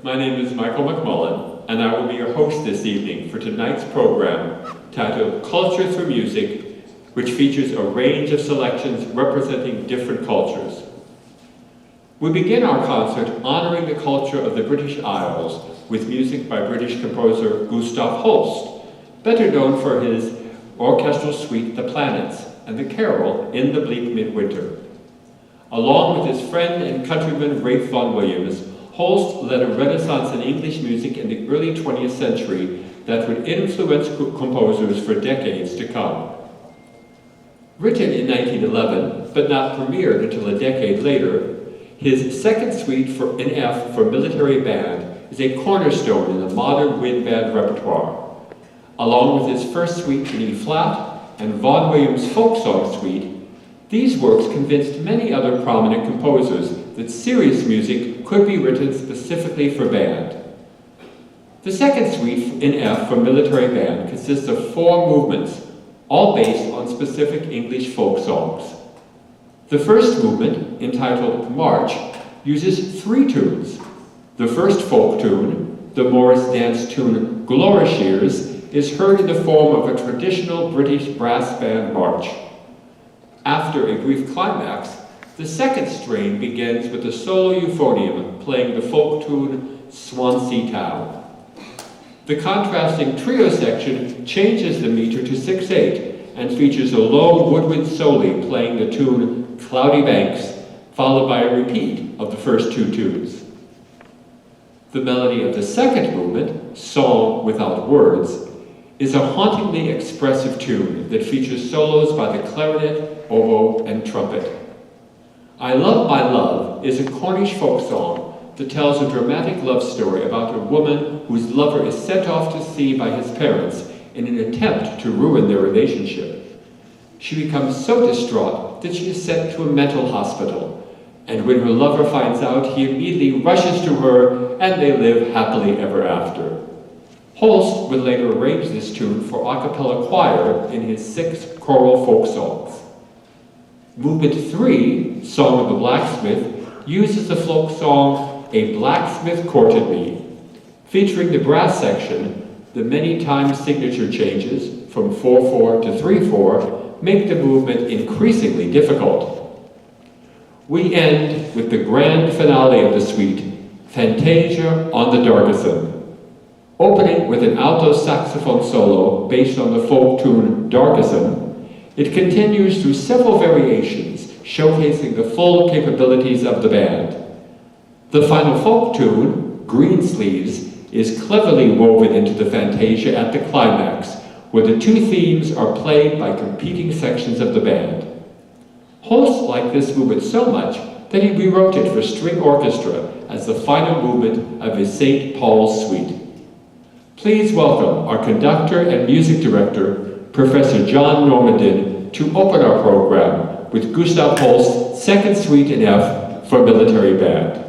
My name is Michael McMullen, and I will be your host this evening for tonight's program titled Culture Through Music, which features a range of selections representing different cultures. We begin our concert honoring the culture of the British Isles with music by British composer Gustav Holst, better known for his orchestral suite The Planets and the carol In the Bleak Midwinter. Along with his friend and countryman Ralph Vaughan Williams, Holst led a renaissance in English music in the early 20th century that would influence composers for decades to come. Written in 1911, but not premiered until a decade later, his second suite in F for military band is a cornerstone in the modern wind band repertoire. Along with his first suite in E-flat and Vaughan Williams' folk song suite, these works convinced many other prominent composers that serious music could be written specifically for band. The second suite in F for military band consists of 4 movements, all based on specific English folk songs. The first movement, entitled March, uses 3 tunes. The first folk tune, the Morris dance tune Glorashears, is heard in the form of a traditional British brass band march. After a brief climax, the second strain begins with the solo euphonium playing the folk tune Swansea Town. The contrasting trio section changes the meter to 6/8 and features a low woodwind soli playing the tune Cloudy Banks, followed by a repeat of the first 2 tunes. The melody of the second movement, Song Without Words, is a hauntingly expressive tune that features solos by the clarinet, oboe, and trumpet. I Love My Love is a Cornish folk song that tells a dramatic love story about a woman whose lover is sent off to sea by his parents in an attempt to ruin their relationship. She becomes so distraught that she is sent to a mental hospital, and when her lover finds out, he immediately rushes to her and they live happily ever after. Holst would later arrange this tune for a cappella choir in his 6 choral folk songs. Movement 3, Song of the Blacksmith, uses the folk song A Blacksmith Courted Me. Featuring the brass section, the many time signature changes from 4/4 to 3/4 make the movement increasingly difficult. We end with the grand finale of the suite, Fantasia on the Dargeson. Opening with an alto saxophone solo based on the folk tune Dargeson, it continues through several variations, showcasing the full capabilities of the band. The final folk tune, Greensleeves, is cleverly woven into the fantasia at the climax, where the 2 themes are played by competing sections of the band. Holst liked this movement so much that he rewrote it for string orchestra as the final movement of his St. Paul's Suite. Please welcome our conductor and music director, Professor John Normandin, to open our program with Gustav Holst's second suite in F for military band.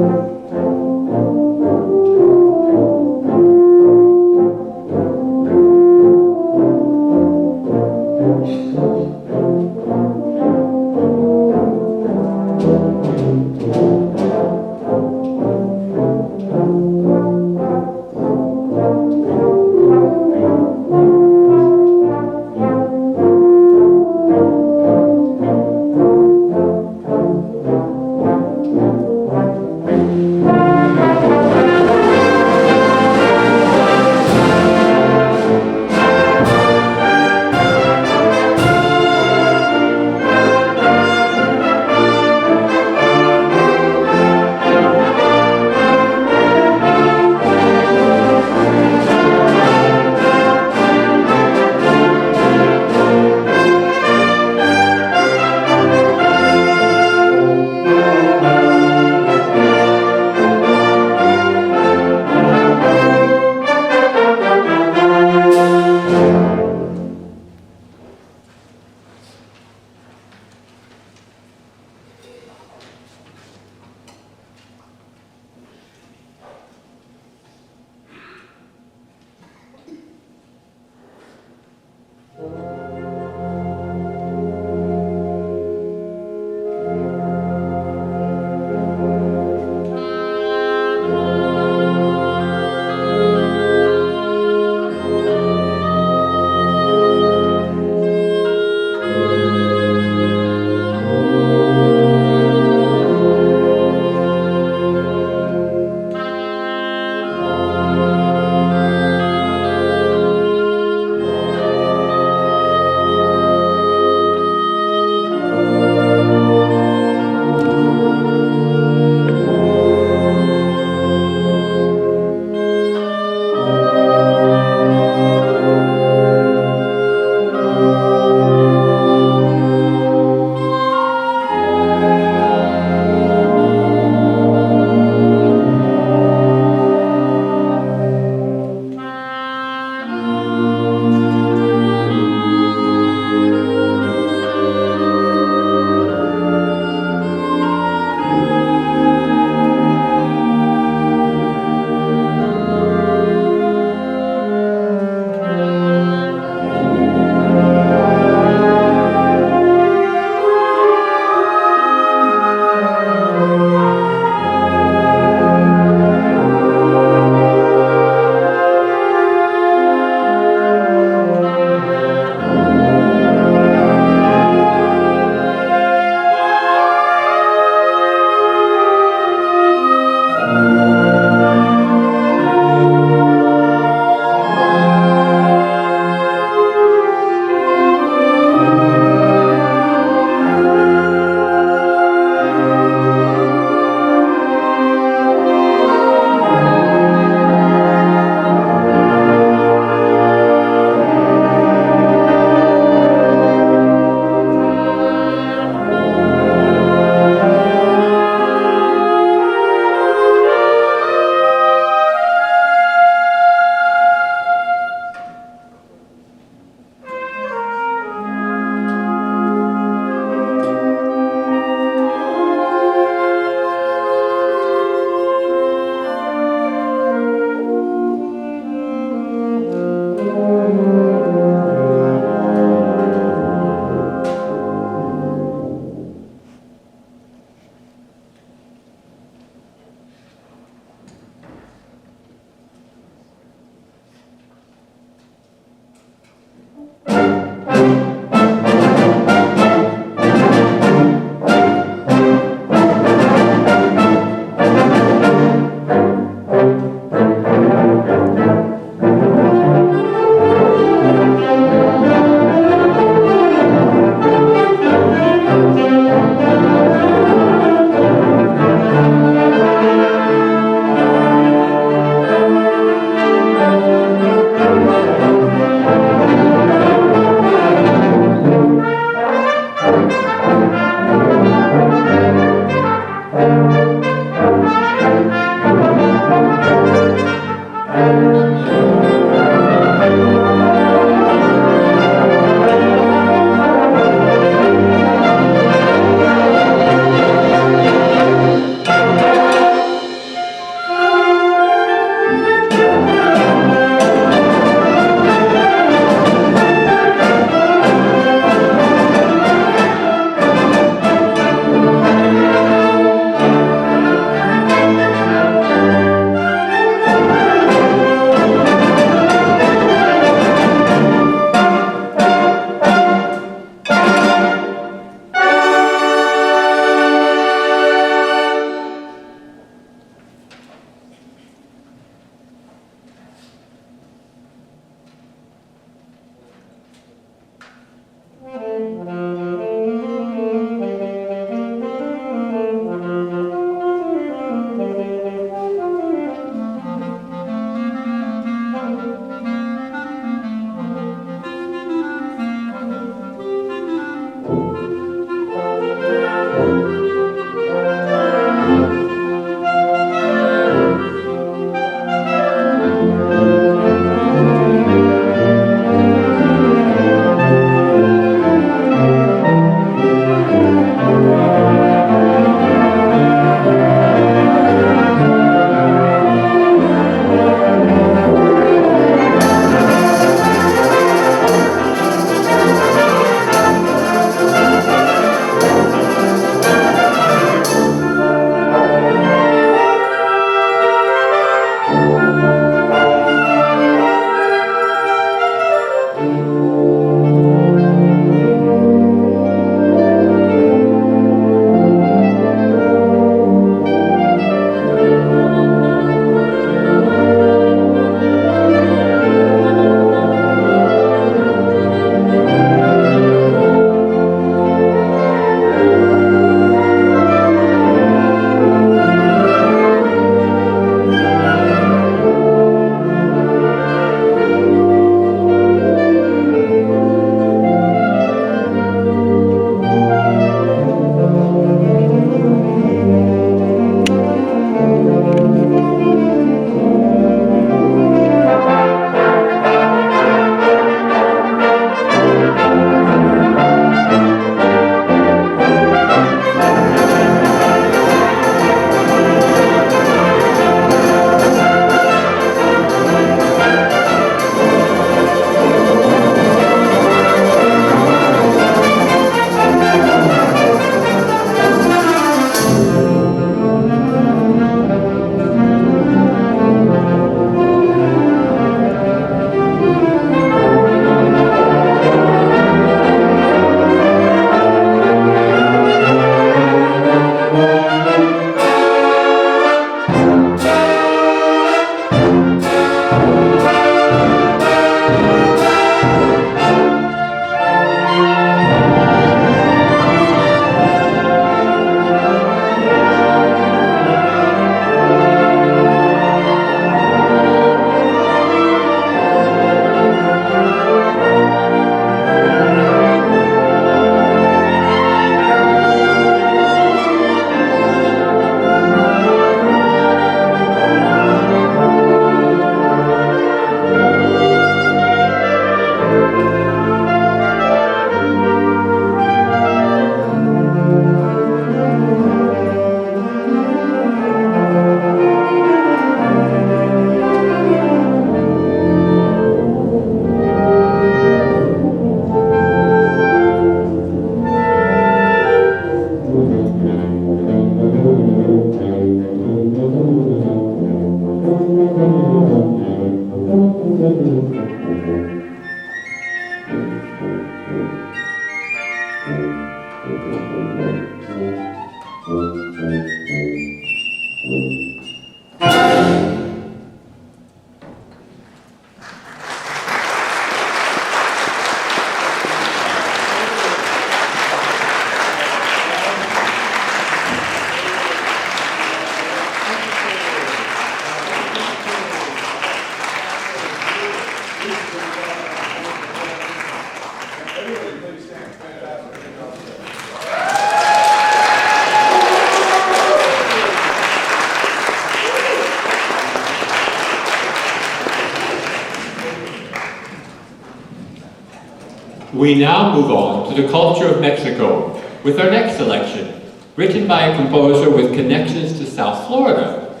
We now move on to the culture of Mexico with our next selection, written by a composer with connections to South Florida.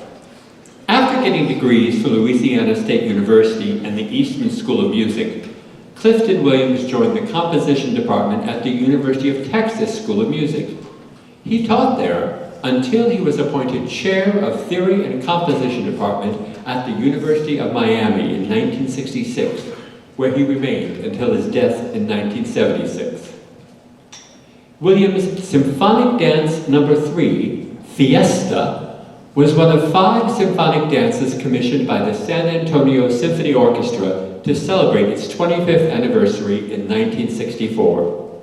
After getting degrees from Louisiana State University and the Eastman School of Music, Clifton Williams joined the composition department at the University of Texas School of Music. He taught there until he was appointed chair of theory and composition department at the University of Miami in 1966, where he remained until his death in 1976. Williams' Symphonic Dance No. 3, Fiesta, was one of 5 symphonic dances commissioned by the San Antonio Symphony Orchestra to celebrate its 25th anniversary in 1964.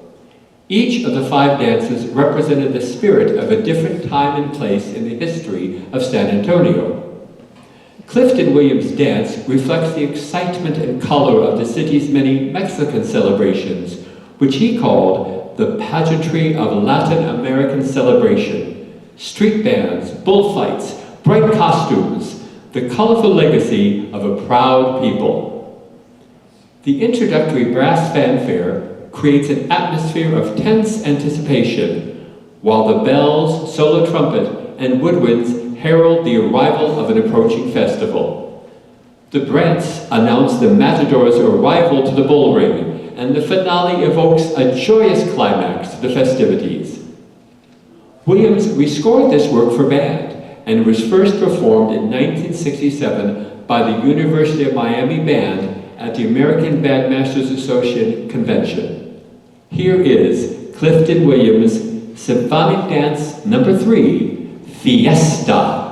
Each of the 5 dances represented the spirit of a different time and place in the history of San Antonio. Clifton Williams' dance reflects the excitement and color of the city's many Mexican celebrations, which he called the pageantry of Latin American celebration. Street bands, bullfights, bright costumes, the colorful legacy of a proud people. The introductory brass fanfare creates an atmosphere of tense anticipation, while the bells, solo trumpet, and woodwinds herald the arrival of an approaching festival. The Brants announce the matador's arrival to the bull ring, and the finale evokes a joyous climax to the festivities. Williams rescored this work for band, and was first performed in 1967 by the University of Miami Band at the American Bandmasters Association Convention. Here is Clifton Williams' Symphonic Dance No. 3, Fiesta.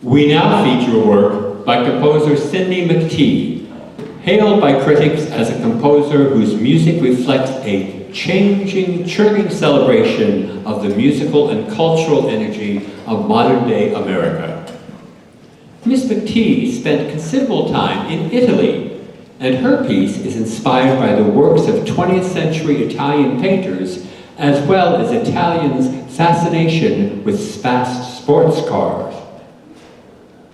We now feature a work by composer Cindy McTee, hailed by critics as a composer whose music reflects a changing, churning celebration of the musical and cultural energy of modern-day America. Miss McTee spent considerable time in Italy, and her piece is inspired by the works of 20th century Italian painters, as well as Italians' fascination with fast sports cars.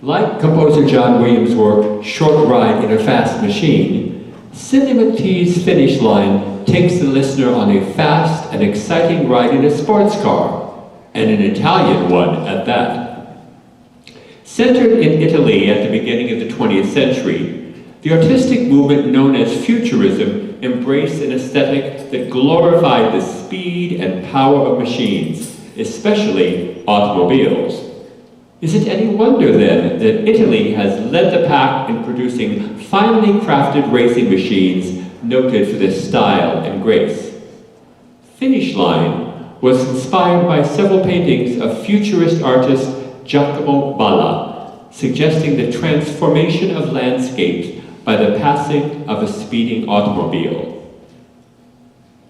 Like composer John Williams' work, Short Ride in a Fast Machine, Cindy McTee's Finish Line takes the listener on a fast and exciting ride in a sports car, and an Italian one at that. Centered in Italy at the beginning of the 20th century, the artistic movement known as Futurism embraced an aesthetic that glorified the speed and power of machines, especially automobiles. Is it any wonder, then, that Italy has led the pack in producing finely crafted racing machines noted for their style and grace? Finish Line was inspired by several paintings of futurist artist Giacomo Balla, suggesting the transformation of landscapes by the passing of a speeding automobile.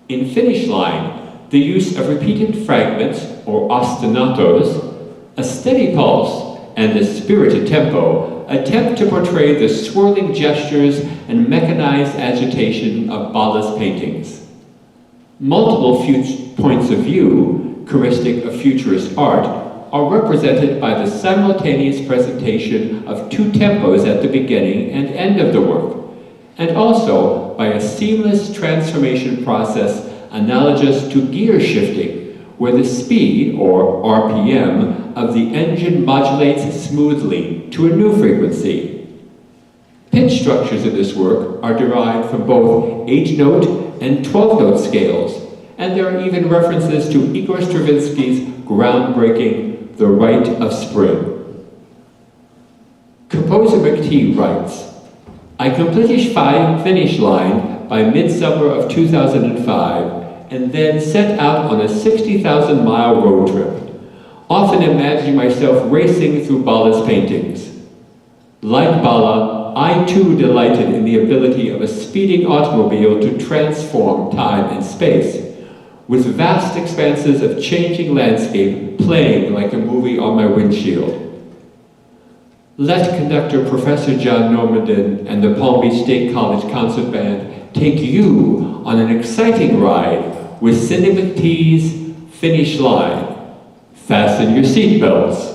In Finish Line, the use of repeated fragments, or ostinatos, a steady pulse, and the spirited tempo attempt to portray the swirling gestures and mechanized agitation of Balla's paintings. Multiple points of view, characteristic of futurist art, are represented by the simultaneous presentation of two tempos at the beginning and end of the work, and also by a seamless transformation process analogous to gear shifting, where the speed, or RPM, of the engine modulates smoothly to a new frequency. Pitch structures in this work are derived from both 8-note and 12-note scales, and there are even references to Igor Stravinsky's groundbreaking The Rite of Spring. Composer McTee writes, "I completed Finish Line by midsummer of 2005, and then set out on a 60,000-mile road trip, often imagining myself racing through Balla's paintings. Like Balla, I too delighted in the ability of a speeding automobile to transform time and space, with vast expanses of changing landscape playing like a movie on my windshield. Let conductor Professor John Normandin and the Palm Beach State College Concert Band take you on an exciting ride with Cindy McTee's Finish Line. Fasten your seatbelts."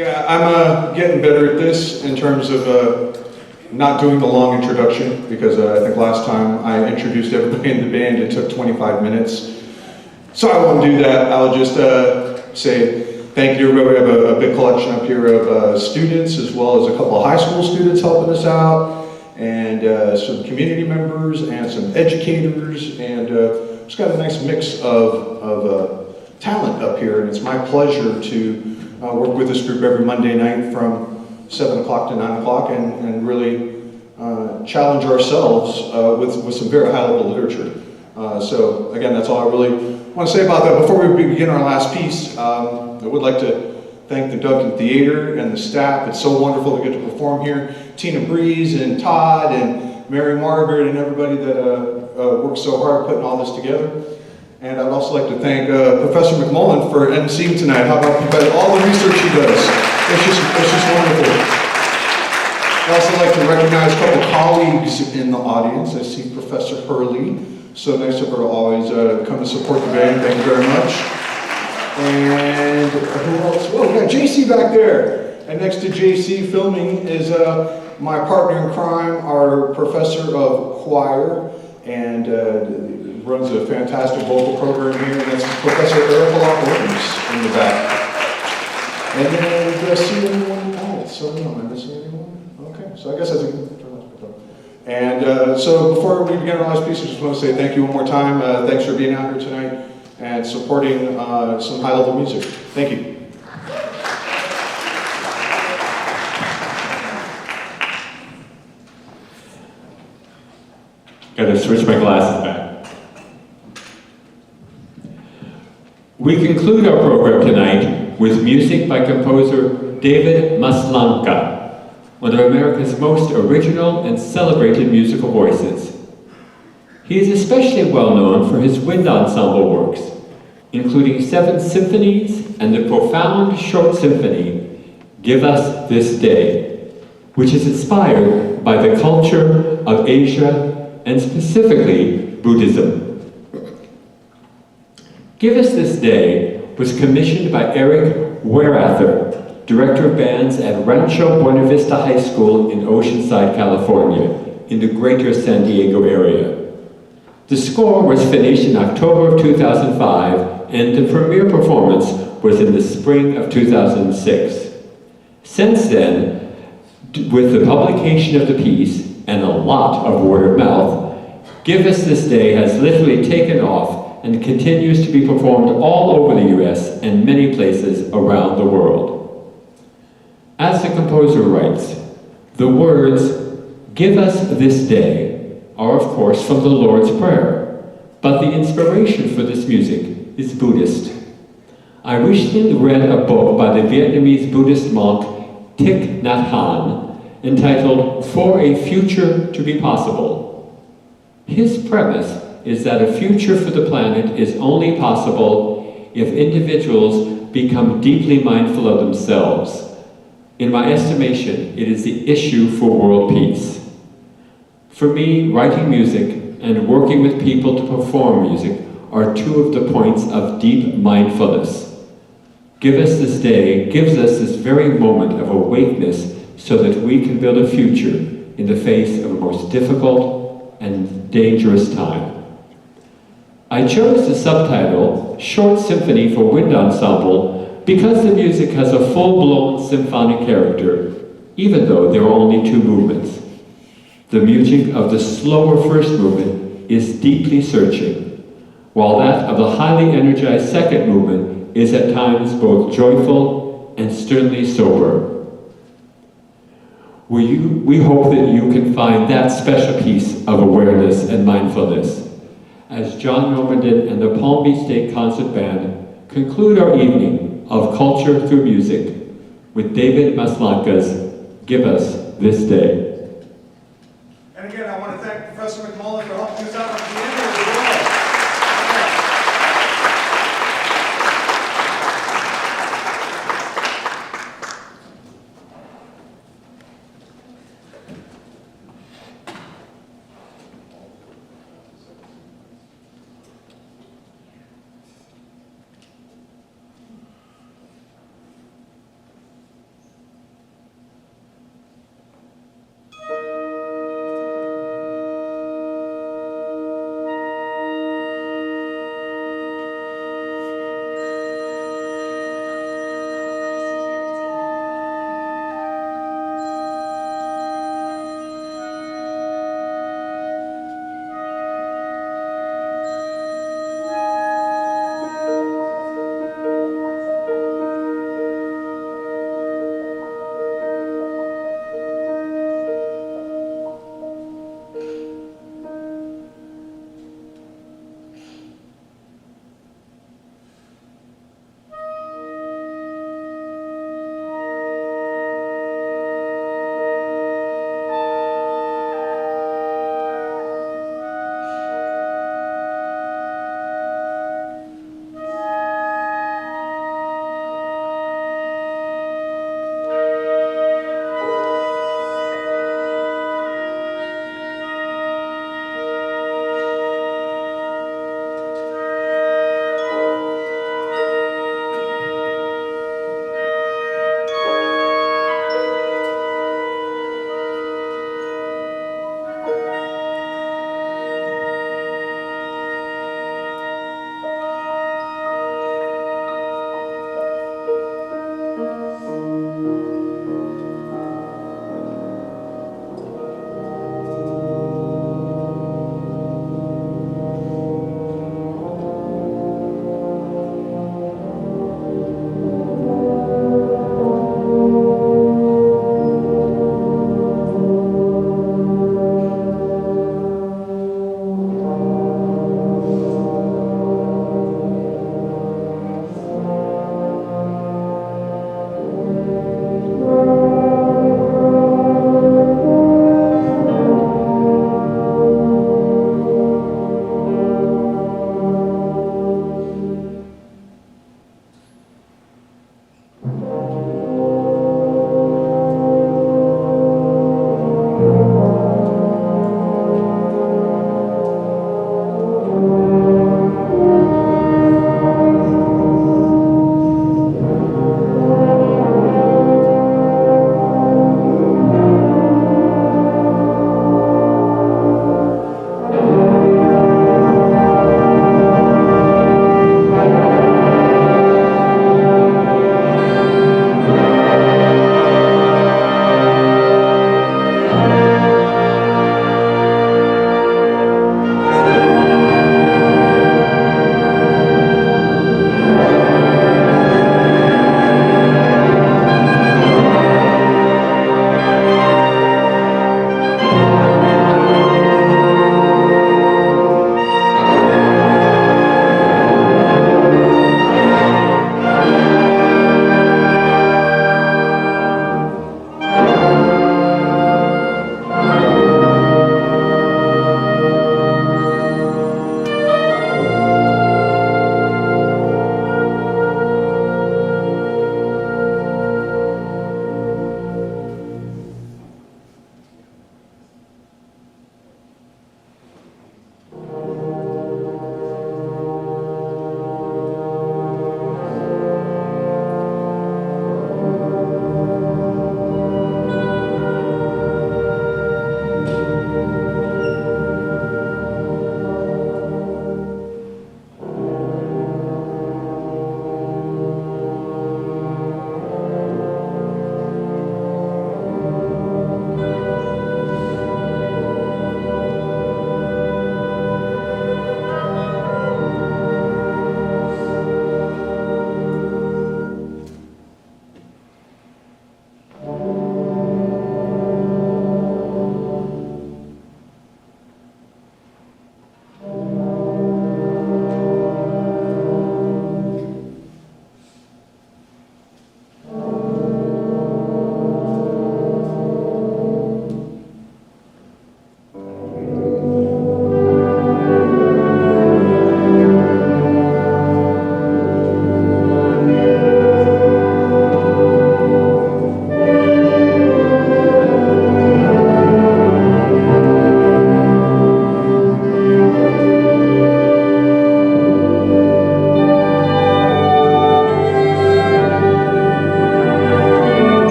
Yeah, I'm getting better at this in terms of not doing the long introduction, because I think last time I introduced everybody in the band, it took 25 minutes. So I won't do that. I'll just say thank you to everybody. We have a big collection up here of students, as well as a couple of high school students helping us out, and some community members and some educators, and just got a nice mix of talent up here, and it's my pleasure to work with this group every Monday night from 7 o'clock to 9 o'clock and really challenge ourselves with some very high-level literature. So again, that's all I really want to say about that. Before we begin our last piece, I would like to thank the Duncan Theater and the staff. It's so wonderful to get to perform here. Tina Breeze and Todd and Mary Margaret and everybody that worked so hard putting all this together. And I'd also like to thank Professor McMullen for emceeing tonight. How about all the research he does? It's just wonderful. I'd also like to recognize a couple colleagues in the audience. I see Professor Hurley. So nice of her to always come to support the band. Thank you very much. And who else? Well, we got JC back there. And next to JC filming is my partner in crime, our professor of choir, and runs a fantastic vocal program here, and that's Professor Eric Locke in the back. And then do I see anyone else? So no, am I missing anyone? Okay, so I guess that's a good. And so before we begin our last piece, I just want to say thank you one more time. Thanks for being out here tonight and supporting some high-level music. Thank you. Gotta switch my glasses back. We conclude our program tonight with music by composer David Maslanka, one of America's most original and celebrated musical voices. He is especially well known for his wind ensemble works, including 7 symphonies and the profound short symphony, Give Us This Day, which is inspired by the culture of Asia and specifically Buddhism. Give Us This Day was commissioned by Eric Werather, director of bands at Rancho Buena Vista High School in Oceanside, California, in the greater San Diego area. The score was finished in October of 2005, and the premiere performance was in the spring of 2006. Since then, with the publication of the piece and a lot of word of mouth, Give Us This Day has literally taken off and continues to be performed all over the US and many places around the world. As the composer writes, the words, "Give us this day," are of course from the Lord's Prayer, but the inspiration for this music is Buddhist. I recently read a book by the Vietnamese Buddhist monk Thich Nhat Hanh entitled For a Future to be Possible. His premise is that a future for the planet is only possible if individuals become deeply mindful of themselves. In my estimation, it is the issue for world peace. For me, writing music and working with people to perform music are 2 of the points of deep mindfulness. Give Us This Day gives us this very moment of awakeness so that we can build a future in the face of a most difficult and dangerous time. I chose the subtitle, Short Symphony for Wind Ensemble, because the music has a full-blown symphonic character, even though there are only 2 movements. The music of the slower first movement is deeply searching, while that of the highly energized second movement is at times both joyful and sternly sober. We hope that you can find that special piece of awareness and mindfulness as John Normandin and the Palm Beach State Concert Band conclude our evening of culture through music with David Maslanka's Give Us This Day. And again, I want to thank Professor McMullen for helping us out at the end as well.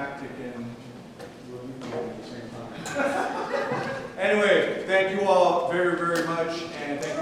climactic and we'll meet together at the same time. Anyway, thank you all very, very much, and thank